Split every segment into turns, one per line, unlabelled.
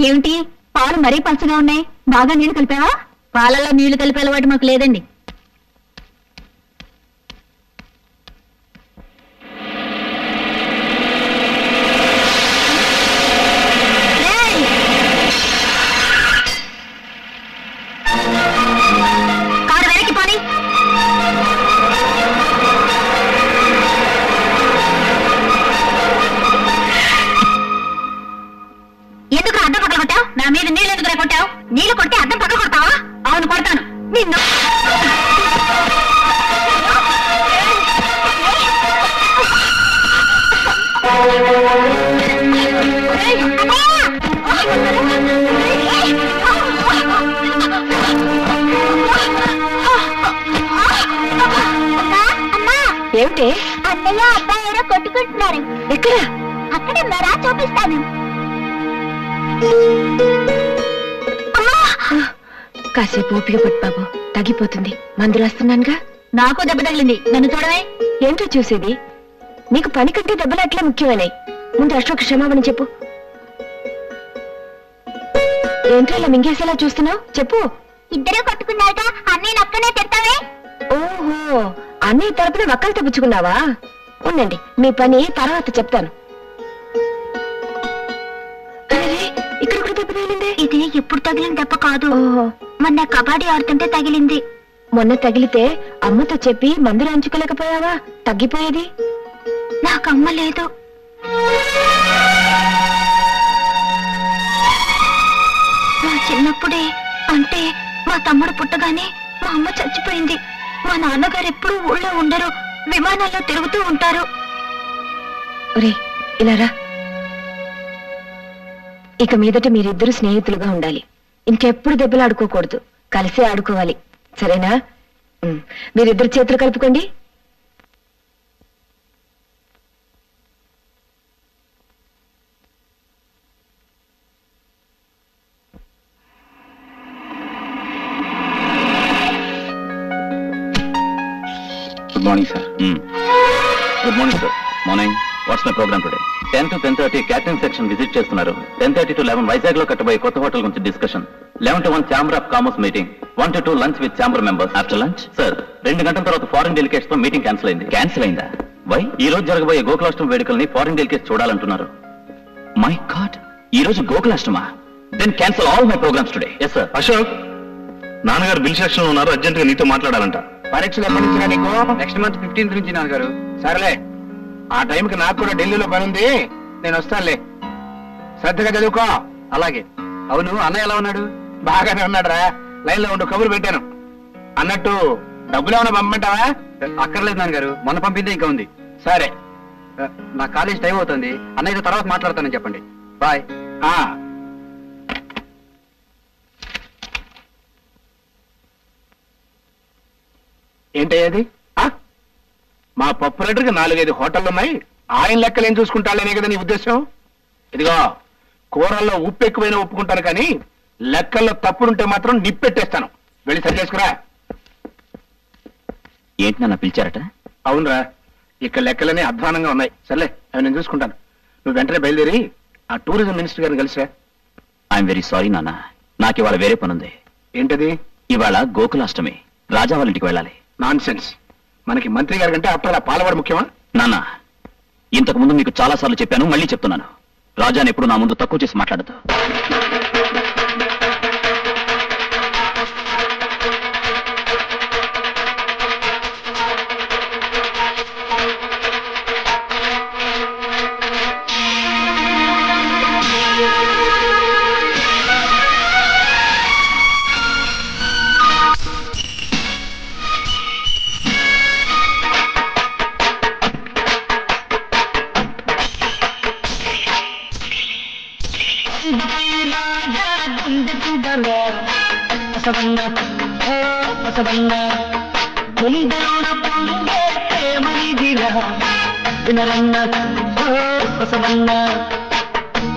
ఏమిటి పాలు మరీ పచ్చగా ఉన్నాయి, బాగా నీళ్లు కలిపావా? పాలలో నీళ్లు కలిపే అలవాటు మాకు లేదండి. కారు వెనక్కి పోనీ. ఎందుకు అద్దం పక్కన కొట్టావు? నా మీద నీళ్ళు ఎందుకు కొట్టావు? నీళ్లు కొట్టి అద్దం పక్కన కొడతావా? అవును కొడతాను. నిన్ను ఏమిటి? అన్నయ్య అబ్బాయి ఎవరో కొట్టుకుంటున్నారు. ఎక్కడ? అక్కడే మరా చూపిస్తాను. కాసేపు ఓపిక పట్టు బాబు, తగ్గిపోతుంది. మందులు వస్తున్నానుగా. నాకు దెబ్బ తగిలింది, నన్ను చూడవే. ఏంటో చూసేది? నీకు పని కంటే దెబ్బలు అట్లా ముఖ్యమైనాయి. ముందు అశోక్ క్షమాపణ చెప్పు. ఏంటో ఇలా మింగేసేలా చూస్తున్నావు? చెప్పు. ఇద్దరే కొట్టుకున్నారుగా, అన్నయ్య అక్కనే తిడతావే. ఓహో, అన్నయ్య తరపున వక్కలు తెప్పించుకున్నావా? ఉండండి, మీ పని తర్వాత చెప్తాను. ఇక్కడ కూడా దెబ్బ తగిలింది. ఇది ఎప్పుడు తగిలిన దెబ్బ కాదు, మొన్న కబడ్డీ ఆడుతుంటే తగిలింది. మొన్న తగిలితే అమ్మతో చెప్పి మందులు అంచుకోలేకపోయావా? తగ్గిపోయేది. నాకు అమ్మ లేదు. నా చిన్నప్పుడే, అంటే మా తమ్ముడు పుట్టగానే మా అమ్మ చచ్చిపోయింది. మా నాన్నగారు ఎప్పుడూ ఊళ్ళో ఉండరు, విమానాల్లో తిరుగుతూ ఉంటారు. ఇలా రా. ఇక మీదట మీరిద్దరు స్నేహితులుగా ఉండాలి. ఇంకెప్పుడు దెబ్బలు ఆడుకోకూడదు, కలిసే ఆడుకోవాలి. సరేనా? మీరిద్దరు చేతులు కలుపుకోండి.
Good morning sir. Good morning sir. Morning. What's my program today? 10 to 10:30 catering section visit చేస్తున్నారు. 10:30 to 11 వైజాగ్ లో కట్టబోయే కొత్త హోటల్ గురించి discussion. 11 to 1 chamber of commerce meeting. 1 to 2 lunch with chamber members. After lunch sir 2 గంటల తర్వాత foreign delegates తో meeting cancel అయింది. Cancel అయిందా? Why? ఈ రోజు జరగబోయే గోకులాష్టమి వేడుకల్ని ఫారెన్ డెలికేట్స్ చూడాలంటున్నారు. మై గాడ్, ఈ రోజు గోకులాష్టమా? Then cancel all my programmes today. Yes sir.
Ashok, నాన్నగారు బిల్ సెక్షన్ లో ఉన్నారు, అర్జెంట్ గా నీతో మాట్లాడాలంట.
పరీక్షలు ఎప్పటి నుంచి నీకు? నెక్స్ట్ మంత్ 15th నుంచి నాన్నగారు. సరేలే, ఆ టైంకి నాకు కూడా ఢిల్లీలో పని ఉంది, నేను వస్తానులే. శ్రద్ధగా చదువుకో. అలాగే. అవును, అన్నయ్య ఎలా ఉన్నాడు? బాగానే ఉన్నాడు రా. లైన్ లో ఉండు, కబురు పెట్టాను. అన్నట్టు డబ్బులు ఏమైనా పంపమంటావా? అక్కర్లేదు నాన్నగారు, మొన్న పంపిందే ఇంకా ఉంది. సరే, నా కాలేజ్ టైం అవుతుంది, అన్నయ్యతో తర్వాత మాట్లాడతానని చెప్పండి. బాయ్. ఏంటయ్యేది? మా పప్పు రేటర్కి 4-5 హోటళ్ళు ఉన్నాయి, ఆయన లెక్కలు ఏం చూసుకుంటాడనే కదా నీ ఉద్దేశం? ఇదిగో, కూరల్లో ఉప్పు ఎక్కువైనా ఒప్పుకుంటాను, కానీ లెక్కల్లో తప్పులుంటే మాత్రం నిప్పెట్టేస్తాను. వెళ్ళి సరి చేసుకురా.
ఏంటి నన్ను పిలిచారట?
అవునరా, ఇక్కడ లెక్కలనే అధ్వానంగా ఉన్నాయి. సర్లే, అవి నేను చూసుకుంటాను. నువ్వు వెంటనే బయలుదేరి ఆ టూరిజం మినిస్టర్ గారిని కలిసిరా.
ఐఎమ్ వెరీ సారీ నాన్న, నాకు ఇవాళ వేరే పనుంది.
ఏంటది?
ఇవాళ గోకులాష్టమి, రాజా వాళ్ళ ఇంటికి వెళ్ళాలి.
Non sense. మనకి మంత్రి గారి కంటే అప్పుడు పాలవాడు ముఖ్యమా?
నాన్న, ఇంతకు ముందు మీకు చాలా సార్లు చెప్పాను, మళ్ళీ చెప్తున్నాను. రాజాని ఎప్పుడు నా ముందు తక్కువ చేసి మాట్లాడదు.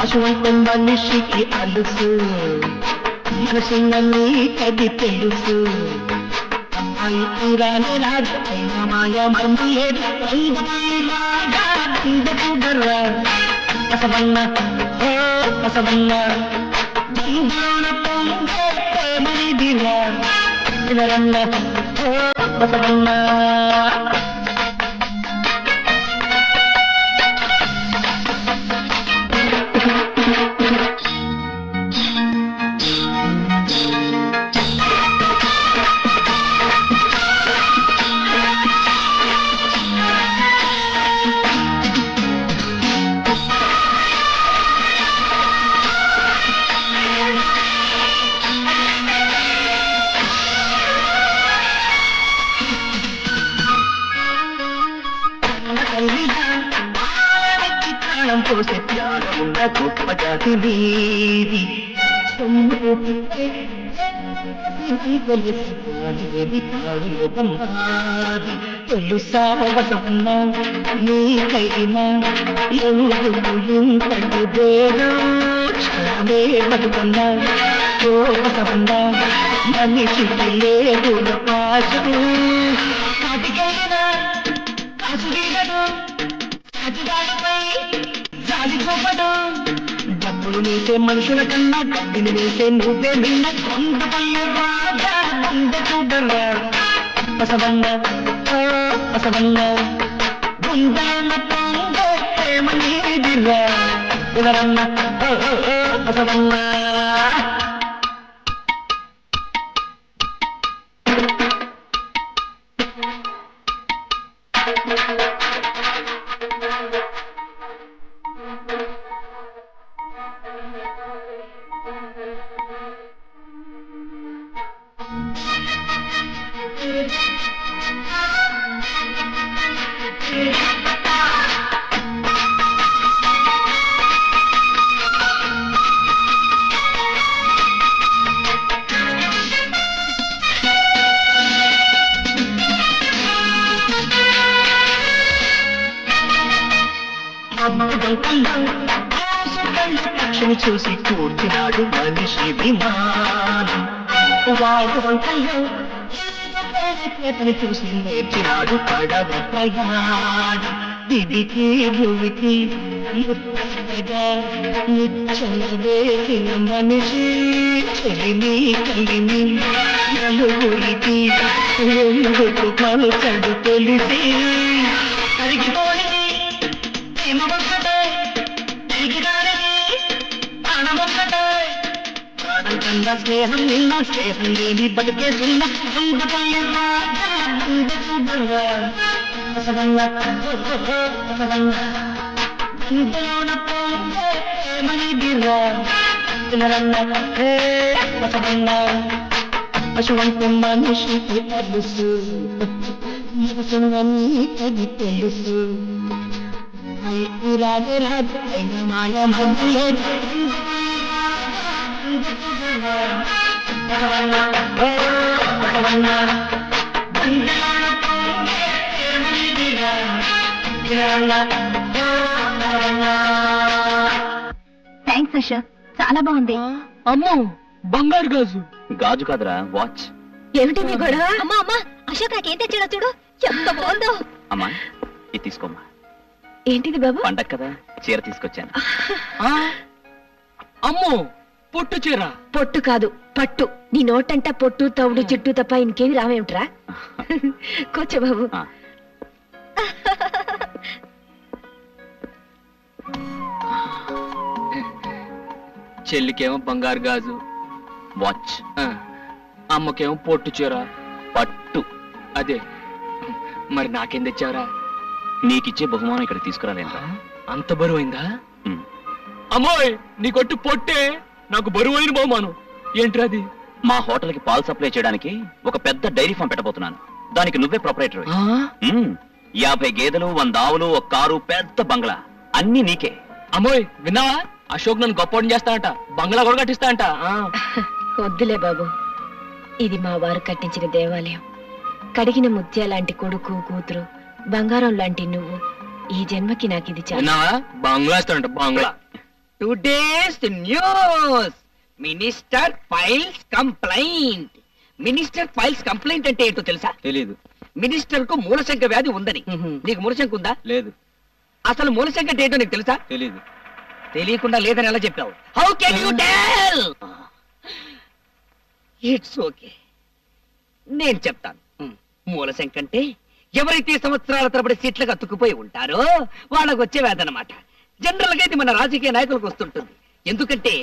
అశువంతం మనిషికి అలుసు, అది తెలుసు. అమ్మాయి తీరాని రాజు అయిన మాయ మర్మ లేదు. బసవన్న బసవన్న మనిదిరా వినరన్న బసవన్న పోసే త్యాగమున్న గొప్ప జాతి నీది తెలుసా వసవన్న నీకైనా ఇంతటి దేనా క్షణమే బతుకన్నా ఓ వసవన్న మనిషికి లేదు పాశం కాటికైనా కాసుడీగడు డబ్బులు వేసే మనుషుల కన్నా డబ్బులు వేసే నువ్వే నిన్న కొంత పల్లె చూడరా బసవన్న బసవన్న ప్రేమనిదిరా వినరన్న బసవన్న పక్షిని చూసి కూర్చున్నాడు మనిషి విమానం వాడు వంకల్లో చేతని చూసి నేర్చినాడు పడవ ప్రయాణం దివికి భూమికి నిచ్చలవేసిన మనిషి చెలిని కలిని నలుగురికి ఎందుకు మనసడు తెలిసి కరిగిపోయింది ప్రేమొక్కటే తిరిగిదానికి ప్రాణమొక్కటే ప్రాణంకన్నా స్నేహం నిన్న స్నేహం లేని బతికేసున్న పశువంత మనిషికి తెలుసు నీకది తెలుసు రాజే రాజే మాయ మధ్య
థ్యాంక్స్ అశోక్, చాలా బాగుంది.
అమ్మో బంగారు గాజు.
గాజు కాదురా, వాచ్.
ఏమిటి మీ గొడవ? అమ్మా అమ్మా, అశోక్ నాకేం తెచ్చాడో చూడు, ఎంత బాగుందో.
అమ్మా ఇది తీసుకోమ్మా.
ఏంటిది బాబు?
పండగ కదా, చీర తీసుకొచ్చాను.
అమ్మో పొట్టు చీర.
పొట్టు కాదు పట్టు. నీ నోటంట పొట్టు తవుడు చుట్టూ తప్ప ఇంకేమి రావేమిట్రా. కూర్చో బాబు.
చెల్లికేమో బంగారు గాజు,
వాచ్.
అమ్మకేమో పొట్టు చీర,
పట్టు.
అదే మరి నాకేం తెచ్చావరా?
నీకిచ్చే బహుమానం ఇక్కడ తీసుకురాలేంరా.
అంత బరువైందా? అమ్మోయ్ నీ కొట్టు పొట్టే నాకు బరువైన బహుమానం. ఏంట్రా అది?
మా హోటల్ కి పాలు సప్లై చేయడానికి ఒక పెద్ద డైరీ ఫామ్ పెట్టబోతున్నాను. దానికి నువ్వే ప్రొపరేటర్. 50 గేదెలు, 100 ఆవులు, ఒక కారు, పెద్ద బంగ్లా, అన్ని నీకే.
అమ్మోయ్ విన్నావా? అశోక్ నన్ను గొప్పని చేస్తానంట, బంగ్లా కూడా కట్టిస్తానంట.
వద్దులే బాబు, ఇది మా వారు కట్టించిన దేవాలయం. కడిగిన ముత్యాలాంటి కొడుకు కూతురు, బంగారం లాంటి నువ్వు. ఈ జన్మకి నాకు ఇది చాలా.
విన్నావా? బంగ్లా ఇస్తానంట, బంగ్లా.
Today's news. Minister files complaint. Minister files complaint అంటే ఏంటో తెలుసా?
తెలీదు.
మినిస్టర్ కు మూలశంక వ్యాధి ఉందని. నీకు మూలశంక ఉందా?
లేదు.
అసలు మూలశంక అంటే ఏంటో నీకు తెలుసా?
తెలీదు.
తెలియకుండా లేదని ఎలా చెప్పావు? How can you tell? It's okay, నేను చెప్తాను. మూలశంక అంటే ఎవరైతే సంవత్సరాల తరబడి సీట్లకు అతుక్కుపోయి ఉంటారో వాళ్ళకు వచ్చే వ్యాధి అన్నమాట. జనరల్ గా ఇది మన రాజకీయ నాయకులకు వస్తుంటుంది. ఎందుకంటే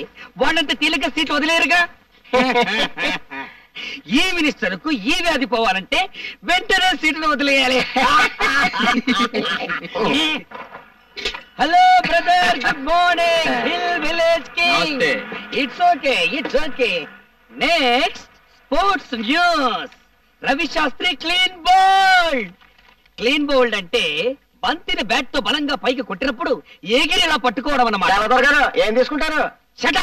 వాళ్ళంతా తేలిక సీట్లు వదిలేరుగా. ఈ మినిస్టర్ కు ఈ వ్యాధి పోవాలంటే వెంటనే సీట్ను వదిలేయాలి. Hello brother, good morning. Hill village king. It's okay, it's okay. Next sports news. Ravi Shastri clean bowled. Clean bowled అంటే బంతిని బ్యాట్ తో బలంగా పైకి కొట్టినప్పుడు ఎగిరిలా పట్టుకోవడం అన్నమాట.
ఏం తీసుకుంటారు?
షట.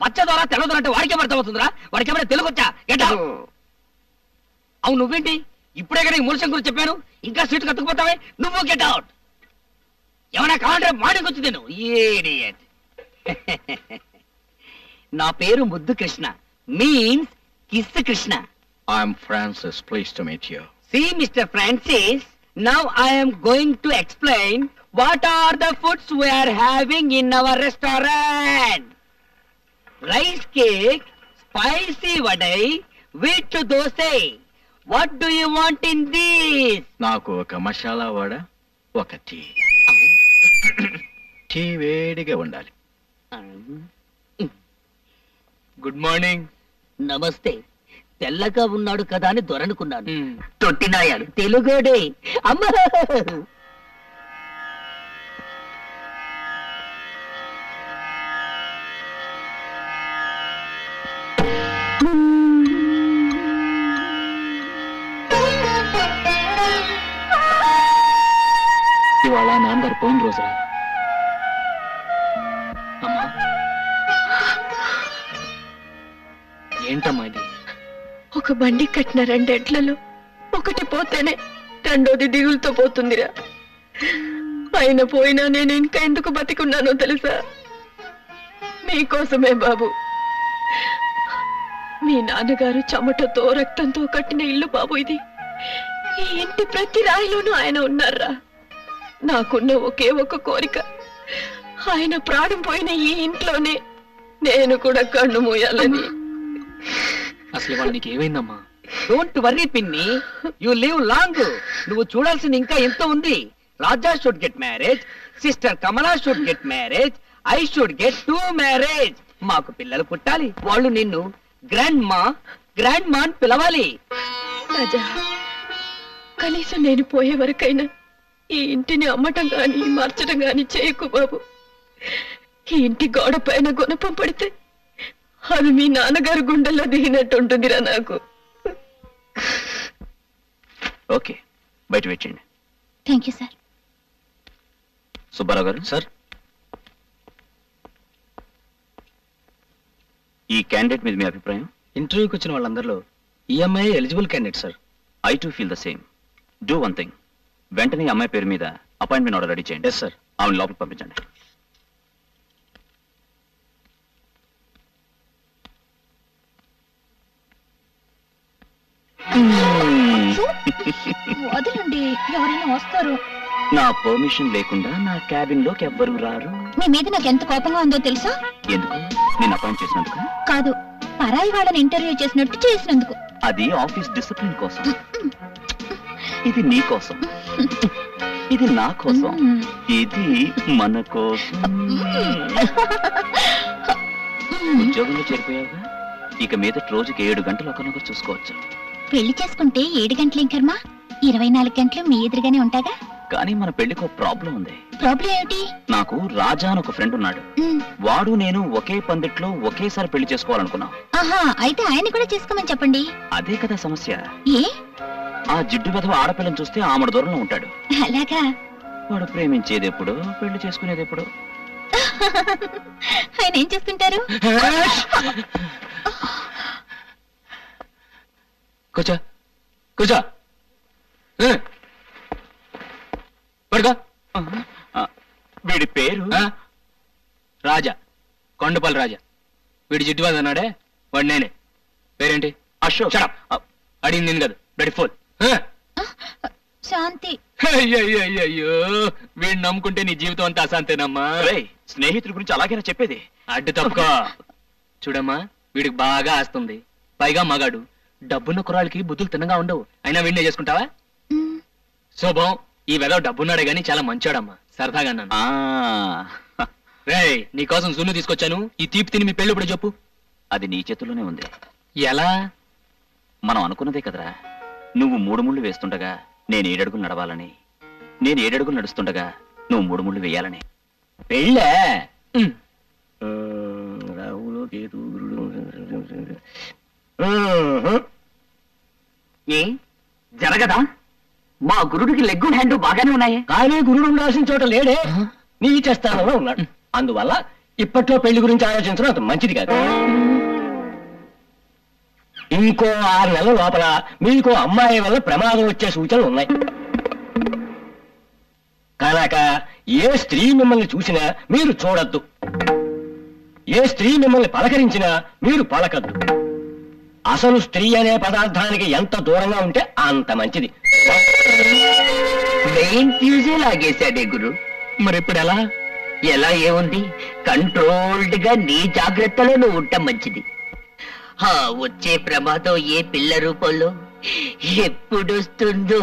పచ్చ ద్వారా తెల్ల ద్వారా అంటే వాడికే అర్థం అవుతుందిరా. వాడికి ఏమైనా తెలుగు వచ్చా? Get out. అవును, నువ్వేంటి ఇప్పుడే కదా మూలశంక గురించి చెప్పాను, ఇంకా సీటు కట్టుకుపోతావే? నువ్వు గెట్ అవుట్. ఏమైనా కావాలంటే మార్నింగ్ వచ్చి నేను ఇడియట్. నా పేరు ముద్దు Krishna, means kiss Krishna.
I'm Francis. Pleased to meet you.
See, Mr. Francis, now I am going to explain what are the foods we are having in our restaurant. Rice cake, spicy vadai, wheat dosai. What do you want in this?
నాకు ఒక మసాలా వడ, ఒక tea. Tea వేడిగా ఉండాలి.
Good morning.
నమస్తే. తెల్లగా ఉన్నాడు కదా అని దొరనుకున్నాను. తొట్టినాయాడు తెలుగోడే. అమ్మా,
ఇవాళ నాన్నగారు పోయిన రోజురా. అమ్మా, ఏంటమ్మా ఇది?
ఒక బండి కట్టిన 2 ఎడ్లలో ఒకటి పోతేనే రెండోది దిగులతో పోతుందిరా. ఆయన పోయినా నేను ఇంకా ఎందుకు బతికున్నానో తెలుసా? మీకోసమే బాబు. మీ నాన్నగారు చెమటతో రక్తంతో కట్టిన ఇల్లు బాబు ఇది. ఈ ఇంటి ప్రతి రాయిలోనూ ఆయన ఉన్నారా. నాకున్న ఒకే ఒక కోరిక, ఆయన ప్రాణం పోయిన ఈ ఇంట్లోనే నేను కూడా కన్ను మూయాలని.
అసలు ఇవాళ నీకు ఏమైందమ్మా?
డోంట్ వర్రీ పిన్ని, యు లివ్ లాంగ్. నువ్వు చూడాల్సింది ఇంకా ఎంతో ఉంది. Raja should get marriage, sister Kamala should get marriage, I should get 2 marriage. మాకు పిల్లలు పుట్టాలి. వాళ్ళు నిన్ను గ్రాండ్ మా అని పిలవాలి.
రాజా, కనీసం నేను పోయే వరకైనా ఈ ఇంటిని అమ్మటం గాని మార్చడం గాని చేయకు బాబు. ఈ ఇంటి గోడ పైన గుణపం పడితే అది మీ నాన్నగారు గుండెల్లో దిగినట్టు ఉంటుందిరా నాకు.
ఓకే, బయట వెయిట్ చేయండి.
Thank you sir.
సుబ్బారావు గారు.
సార్,
ఈ క్యాండిడేట్ మీద మీ అభిప్రాయం?
ఇంటర్వ్యూకి వచ్చిన వాళ్ళందరిలో ఈఎంఐ eligible candidate sir.
I too feel the same. Do one thing, వెంటనే ఈ అమ్మాయి పేరు మీద అపాయింట్మెంట్ ఆర్డర్ రెడీ చేయండి.
Yes sir.
ఆమెను లోపలికి పంపించండి.
వదలండి, ఎవరైనా వస్తారు.
నా పర్మిషన్ లేకుండా నా క్యాబిన్ లోకి ఎవ్వరూ రారు.
మీ మీద నాకు ఎంత కోపంగా ఉందో తెలుసా?
ఎందుకు? నేను అపాయింట్ చేసినందుకు
కాదు, పరాయి వాళ్ళని ఇంటర్వ్యూ చేసినట్టు చేసినందుకు.
అది ఆఫీస్ డిసిప్లిన్ కోసం. ఇది నీ కోసం, ఇది నా కోసం, ఇది మన కోసం. ఉద్యోగంలో చేరిపోయావుగా, ఇక మీద రోజుకి 7 గంటలు ఒకరినొకరు చూసుకోవచ్చు.
పెళ్లి చేసుకుంటే 7 గంటలేం కర్మ, 24 గంటలు మీ ఎదురుగానే ఉంటాగా.
కానీ మన పెళ్లికి ఒక ప్రాబ్లం ఉంది.
ప్రాబ్లం ఏమిటి?
నాకు రాజా అని ఒక ఫ్రెండ్ ఉన్నాడు. వాడు నేను ఒకే పందిట్లో ఒకేసారి పెళ్లి చేసుకోవాలనుకున్నాం.
ఆహా, అయితే ఆయన కూడా చేసుకోమని చెప్పండి.
అదే కదా సమస్య.
ఏ?
ఆ జిడ్డు వెధవ ఆడపిల్లని చూస్తే ఆమె దూరంలో ఉంటాడు.
అలాగా?
వాడు ప్రేమించేది ఎప్పుడు, పెళ్లి చేసుకునేది ఎప్పుడు?
ఆయన ఏం చేస్తుంటారు?
కూర్చో, కూర్చో. పడుకో.
వీడి పేరు
రాజా, కొండపల్లి రాజా. వీడి జిడ్డువాది అన్నాడే, వాడు నేనే. పేరేంటి?
అశోక్.
అడిగింది నేను కాదు, బ్లడీ ఫుల్.
శాంతి.
అయ్యో వీడిని నమ్ముకుంటే నీ జీవితం అంతా అశాంతేనమ్మా.
స్నేహితుడి గురించి అలాగైనా చెప్పేది.
అడ్డు తప్పుకో. చూడమ్మా, వీడికి బాగా ఆస్తుంది, పైగా మగాడు. డబ్బున్న కుర్రాళ్ళకి బుద్ధులు తిన్నగా ఉండవు. అయినా వీడినే చేసుకుంటావా? శుభం, ఈ వెదవ డబ్బున్నాడే గాని చాలా మంచాడమ్మా. సరదాగా అన్నాను. రేయ్, నీకోసం జున్ను తీసుకొచ్చాను. ఈ తీపి తిని మీ పెళ్ళి ఇప్పుడు చెప్పు.
అది నీ చేతుల్లోనే ఉంది.
ఎలా?
మనం అనుకున్నదే కదరా. నువ్వు 3 ముళ్ళు వేస్తుండగా నేను 7 అడుగులు నడవాలని, నేను 7 అడుగులు నడుస్తుండగా నువ్వు 3 ముళ్ళు వేయాలని.
పెళ్ళే
జరగదా? మా గురుడికి లెగ్గు హ్యాండ్ బాగానే ఉన్నాయి.
కానీ గురుడు ఉండాల్సిన చోట లేడే, నీచ స్థానంలో ఉన్నాడు. అందువల్ల ఇప్పట్లో పెళ్లి గురించి ఆలోచించడం అంత మంచిది కాదు. ఇంకో 6 నెలల లోపల మీకు అమ్మాయి వల్ల ప్రమాదం వచ్చే సూచనలు ఉన్నాయి కనుక ఏ స్త్రీ మిమ్మల్ని చూసినా మీరు చూడొద్దు, ఏ స్త్రీ మిమ్మల్ని పలకరించినా మీరు పలకద్దు. అసలు స్త్రీ అనే పదార్థానికి ఎంత దూరంగా ఉంటే అంత మంచిది.
మెయిన్ ఫ్యూజే లాగేశాడే గురు.
మరి ఇప్పుడు ఎలా?
ఎలా ఏముంది, కంట్రోల్డ్ గా నీ జాగ్రత్తలో నువ్వు ఉండటం మంచిది. వచ్చే ప్రమాదం ఏ పిల్ల రూపంలో ఎప్పుడొస్తుందో.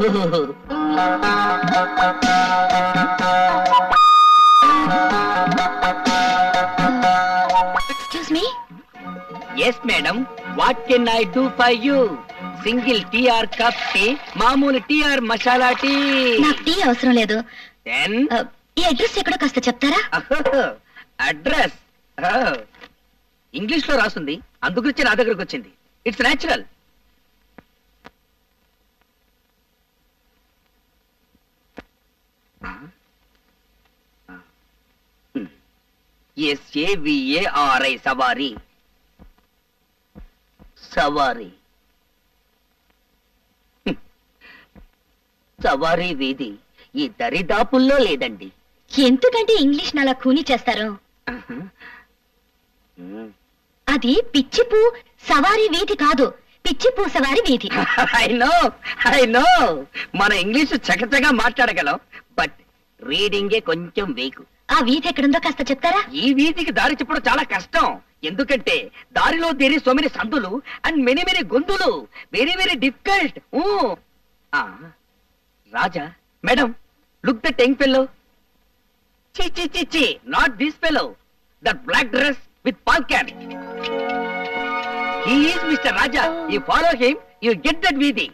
Excuse me.
Yes madam, what can I do for you? Single tea or cup tea, మామూలు టీఆర్ మసాలా టీ.
నాకు టీ అవసరం లేదు.
దెన్
ఈ అడ్రస్ ఎక్కడో కాస్త చెప్తారా?
అడ్రస్ ఇంగ్లీష్ లో రాసుంది, అందుగురించి నా దగ్గరకు వచ్చింది. It's natural. SAVARI సవారీ. సవారీ సవారీ వీధి ఈ దరిదాపుల్లో లేదండి.
ఎందుకంటే ఇంగ్లీష్ నాలా ఖూనీ చేస్తారు? అది పిచ్చిపూ సవారీ వీధి కాదు, పిచ్చిపూ సవారీ వీధి.
ఐ నో మన ఇంగ్లీష్ చకచగా మాట్లాడగలం, బట్ రీడింగే కొంచెం వీకు.
ఆ వీధి ఎక్కడుందో కాస్త చెప్తారా?
ఈ వీధికి దారి చెప్పడం చాలా కష్టం. ఎందుకంటే దారిలో దేరి సో మెనీ సందులు అండ్ మెనీ మెనీ గొంతులు. Very very difficult. Raja madam, look that young fellow. చి not this fellow, that black dress with palcan. He is Mr. Raja. You follow him, you get that Vidhi.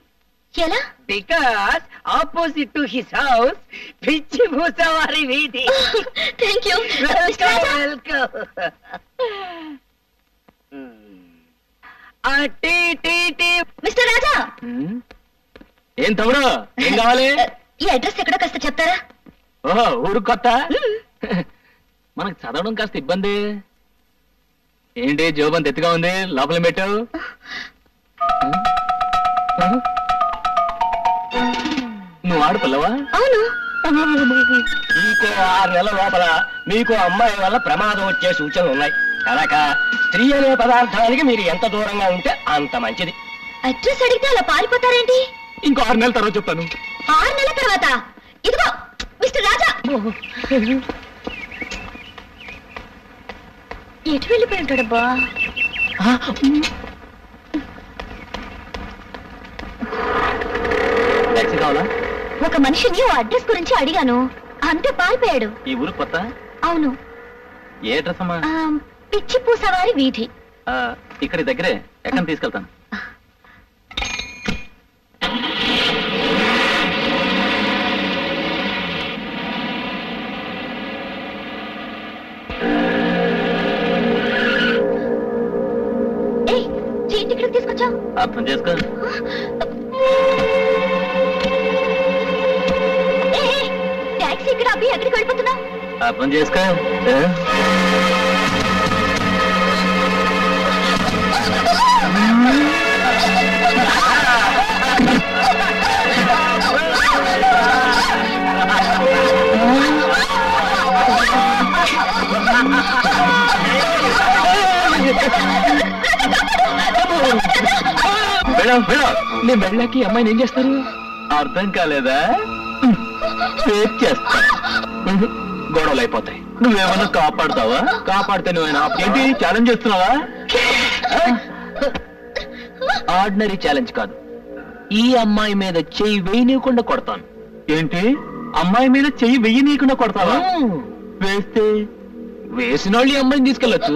ఎలా?
Because opposite to his house, Pichi Musavari Vidhi.
Thank you.
Welcome. Tea.
Mister Raja.
ఏం తమ్ముడు, ఏం కావాలి?
ఈ address ఎక్కడో కాస్త చెప్తారా?
ఓహో, ఊరు కొత్త. మనకు చదవడం కాస్త ఇబ్బంది. ఏంటి జోబన్ ఎత్తుగా ఉంది, లోపల పెట్టావు? నువ్వు ఆడపిల్లవా?
అవును.
ఇంకో 6 నెలల లోపల మీకు అమ్మాయి వల్ల ప్రమాదం వచ్చే సూచనలు ఉన్నాయి కనుక స్త్రీ అనే పదార్థానికి మీరు ఎంత దూరంగా ఉంటే అంత మంచిది.
అడ్రస్ అడిగితే అలా పారిపోతారేంటి?
ఇంకో 6 నెలల తర్వాత చెప్తాను.
6 నెలల తర్వాత? ఇదిగో మిస్టర్ రాజా. ఎటు వెళ్ళిపోయి ఉంటాడబ్బా?
టాక్సీ కావాలా?
ఒక మనిషిని ఓ అడ్రస్ గురించి అడిగాను, అంతే పారిపోయాడు.
ఈ ఊరు కొత్త?
అవును.
ఏ అడ్రస్ అమ్మా?
పిచ్చిపూ సవారీ వీధి.
ఇక్కడ దగ్గరే, ఎక్కడ తీసుకెళ్తాను.
ఏంటి ఇక్కడికి తీసుకొచ్చావు?
అర్థం చేసుకో.
టాక్సీ ఇక్కడ అబ్బి ఎక్కడికి వెళ్ళిపోతున్నావు?
అర్థం చేసుకో.
నేను వెళ్ళాకి అమ్మాయిని ఏం చేస్తారు?
అర్థం కాలేదా? ఫేస్ చేస్తా, గొడవలు అయిపోతాయి. నువ్వేమన్నా కాపాడుతావా? కాపాడితే నువ్వేనా? ఏంటి ఛాలెంజ్ చేస్తున్నావా? ఆర్డినరీ ఛాలెంజ్ కాదు, ఈ అమ్మాయి మీద చెయ్యి వేయనీయకుండా కొడతాను. ఏంటి అమ్మాయి మీద చెయ్యి వెయ్యనీయకుండా కొడతావా? వేస్తే వేసిన వాళ్ళు ఈ అమ్మాయిని తీసుకెళ్ళచ్చు.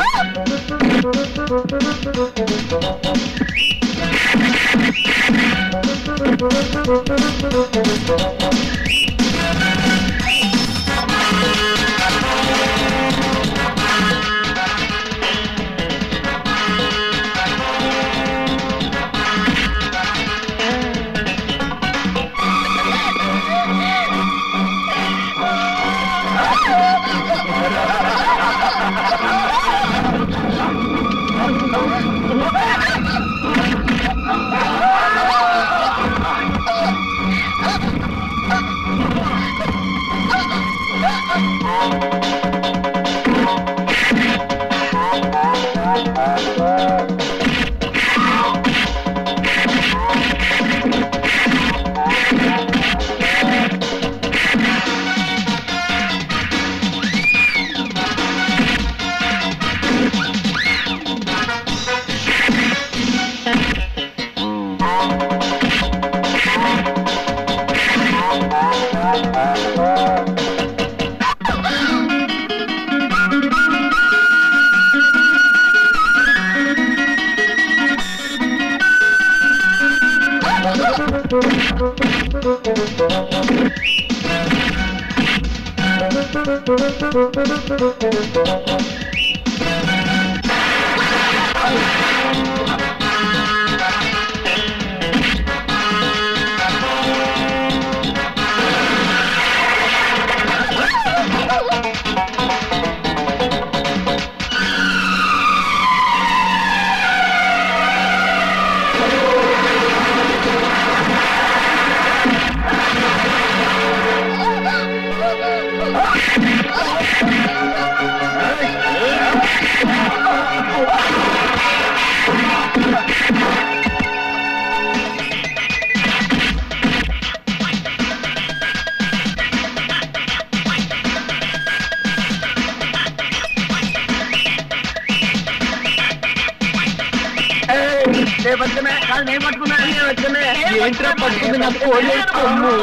ఏంట్రా పట్టుకుంది నా కోళ్ళ కొమ్ము?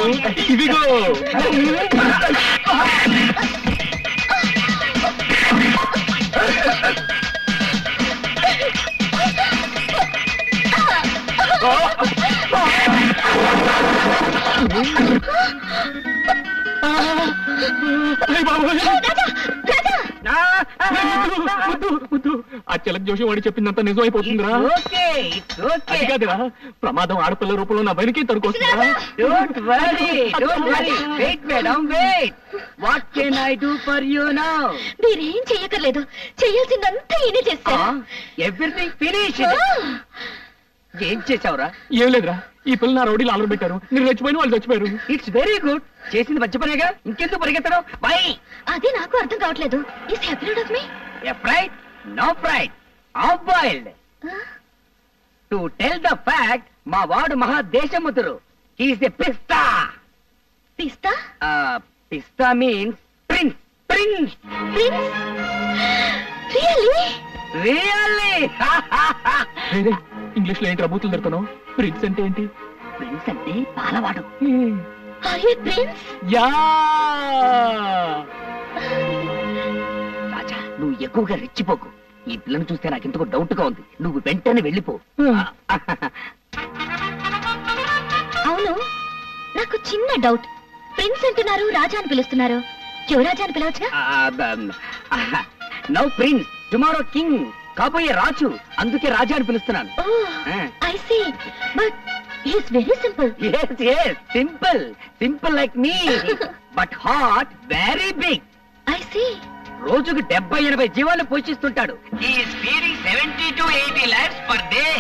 ఇదిగో ఆ చిలక జోషి వాడు చెప్పిందంతా నిజం అయిపోతుందిరా. అది కాదురా, ప్రమాదం ఆడపిల్ల రూపంలో నా బయటికి తడుకొస్తుందిరా.
మీరేం చెయ్యకర్లేదు, చెయ్యాల్సిందంతా ఈయనే చేస్తా.
Everything finish. ఏం చేసావురా?
ఏం లేదురా, ఈ పిల్లలు నా రౌడీలు ఆలరు పెట్టారు, నేను రెచ్చిపోయిన వాళ్ళు చచ్చిపోయారు.
It's very good. చేసింది మంచి పనేగా, ఇంకెందుకు పరిగెత్తడం? బై
అది నాకు అర్థం కావట్లేదు. Is happy of me.
A pride no pride of boiled. To tell the fact, మా వాడు మహాదేశముతురు. హీస్ ఎ పిస్తా.
పిస్తా?
పిస్తా means prince. Prince.
Prince? Really?
Really.
English లో ఏంటి రబూతులు దొరుకుతాను? ప్రిన్స్ అంటే ఏంటి?
ప్రిన్స్ అంటే పాలవాడు.
Are you prince?
Yeah.
Raja, నువ్వు ఎక్కువగా రెచ్చిపోకు. ఈ పిల్లను చూస్తే నాకు ఎందుకో డౌట్ గా ఉంది. నువ్వు వెంటనే వెళ్ళిపో.
అవును, నాకు చిన్న డౌట్. ప్రిన్స్ అంటున్నారు, రాజా అని పిలుస్తున్నారు. యువరాజా అని పిలవచ్చుగా?
Now prince, tomorrow king. కాబోయే రాజు, అందుకే రాజా అని పిలుస్తున్నాను.
I see. But he is very simple.
yes yes simple simple like me but heart very big.
I see.
రోజుకు 70-80 జీవాలు పోషిస్తుంటాడు. he is feeding 70 to 80 lives per day.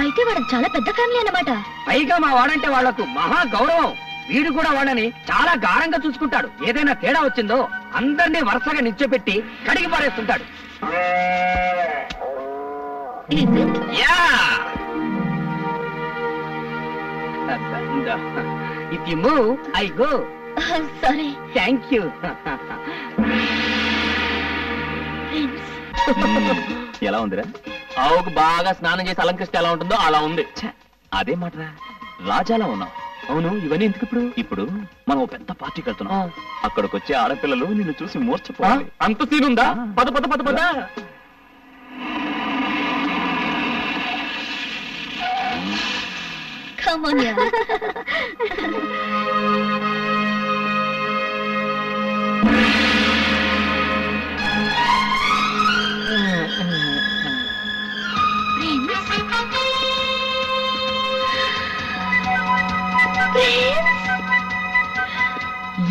అయితే వాడు చాలా పెద్ద ఫ్యామిలీ అన్నమాట.
పైగా మా వాడంటే వాళ్లకు మహా గౌరవం. వీడు కూడా వాళ్ళని చాలా గారంగా చూసుకుంటాడు. ఏదైనా తేడా వచ్చిందో అందరినీ వరుసగా నిల్చోపెట్టి కడిగి పారేస్తుంటాడు.
Is it?
Yeah. If you move, I go.
Sorry
Thank you.
ఎలా ఉందిరా?
ఆవుకు బాగా స్నానం చేసి అలంకరిస్తే ఎలా ఉంటుందో అలా ఉంది.
అదే మాటరా, రాజాలా ఉన్నావు.
అవును, ఇవన్నీ ఎందుకు ఇప్పుడు?
ఇప్పుడు మనం ఓ పెద్ద పార్టీకి వెళ్తున్నాం. అక్కడికి వచ్చే ఆడపిల్లలు నిన్ను చూసి మూర్చపోవాలి.
అంత సీన్ ఉందా? పద పద పద పద.
Come on, yeah.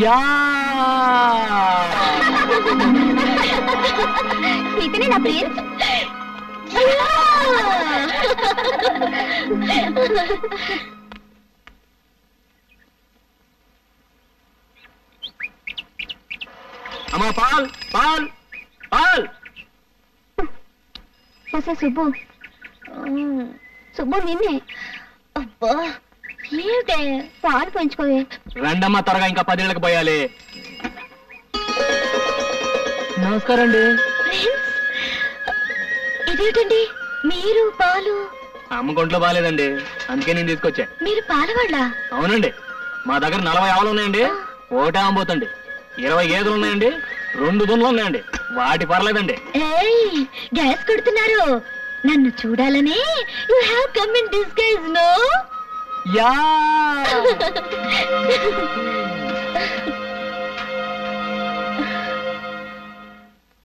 యా
ఇతనే నా ప్రిన్స్.
అమ్మా Paul Paul Paul.
Subbu Subbu నిన్నే. అబ్బా ఏమిటే పాలు పెంచుకోవే.
రండమ్మా త్వరగా, ఇంకా 10 ఏళ్ళకి పోయాలి. నమస్కారం అండి.
ఇదేంటండి మీరు పాలు?
అమ్మ కొంట్లో బాగాలేదండి, అందుకే నేను తీసుకొచ్చా.
మీరు పాలవాళ్ళ?
అవునండి, మా దగ్గర 40 ఆవులు ఉన్నాయండి, ఒకటే అమ్మబోతండి. 20 గేదెలు ఉన్నాయండి, 2 దున్నులు ఉన్నాయండి, వాటి పర్లేదండి.
ఏయ్ గ్యాస్ కొడుతున్నారు. నన్ను చూడాలని you have come in disguise no?
Yeah